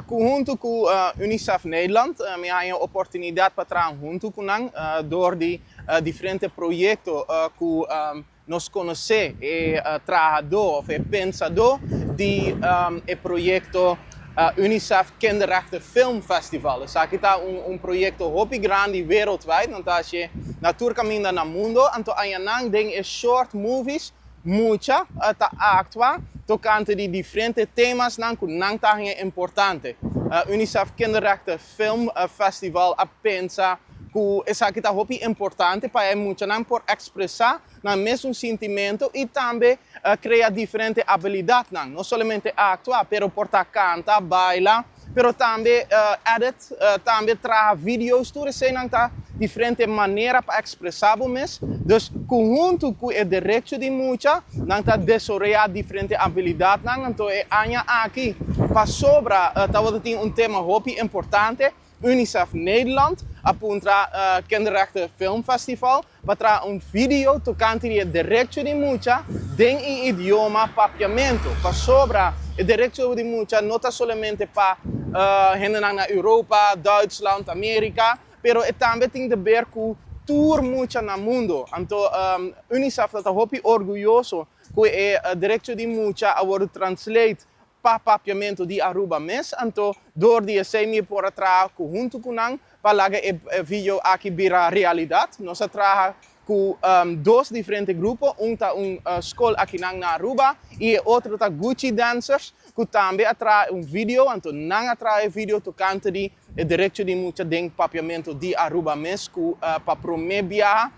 junto com Unicef Nederland, me há a oportunidade para trabalhar junto com nós, door die diferentes projetos que nós conhecemos e trabalhador of pensador de projeto Unicef Kinderrechten Filmfestival. Dus aqui está projeto muito grande wereldwijd, want als je natuurcaminda no mundo, então aí tem short movies, muita ta actua, tocante de diferentes temas que não tá importante. Unicef Kinderrechten Filmfestival a pensa que isso aqui está muito importante para muito não por expressar o mesmo sentimento e também criar diferentes habilidades, não somente actuar, mas por cantar, bailar, pero também edit, também trazer vídeos, tudo isso não diferente maneira para expressar o mesmo. Dus junto com o direito de muita, não está desenvolver diferentes habilidades, então é aqui para sobra, talvez tem tema muito importante. Unicef Nederland apunta Kinderrechten Filmfestival para vídeo tocante de direito de muita em idioma papiamento. Para sobra o direito de muita não está somente para gente na Europa, Duitsland, América, pero também tem a ver com tour muita no mundo. Então Unicef está muito orgulhoso que o direito de muita a ser translate papiamento de Aruba mes, então door die semi por atrás junto com nang para que o vídeo aqui vira realidade. Nós trabalhamos com dois diferentes grupos, tá escola aqui na Aruba e outro tá Gucci Dancers, que também atrai vídeo, então não atrai vídeo tocante de direito de muita de papiamento de Aruba mes, que para prometer a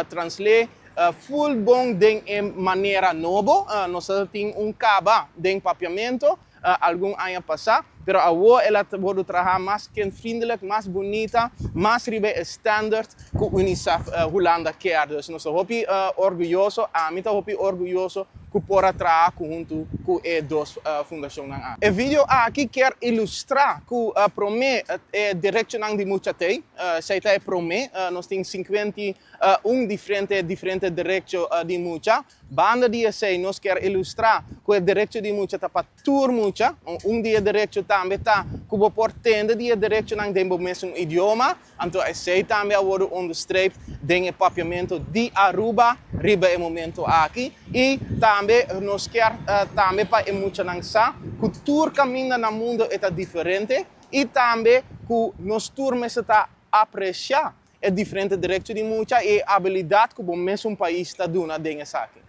translate full bom de maneira nova, nós temos caba de papiamento, algum ano passado, pero agora ela pode trabalhar mais kindvriendelijk, mais bonita, mais ribe standard que o Unicef Holanda quer. Dus nós estamos orgulhosos, a mim está orgulhoso que por trabalhar junto com as duas fundações. O vídeo aqui quer ilustrar que promete a direção de muita tem, se é promete, nós temos 51 diferentes direções de muita. Banda dia 6 nós quer ilustrar que a direção de muita está para tour muita, dia direção também está que o portende dia direção do mesmo idioma, então esse também é o understreep do papiamento de Aruba, riba é momento aqui e também nós quer também para muita não sa que tour caminha no mundo é diferente e também que nós tour está apreciar é diferente direção de muita e habilidade que o mesmo país está dando nessa aqui.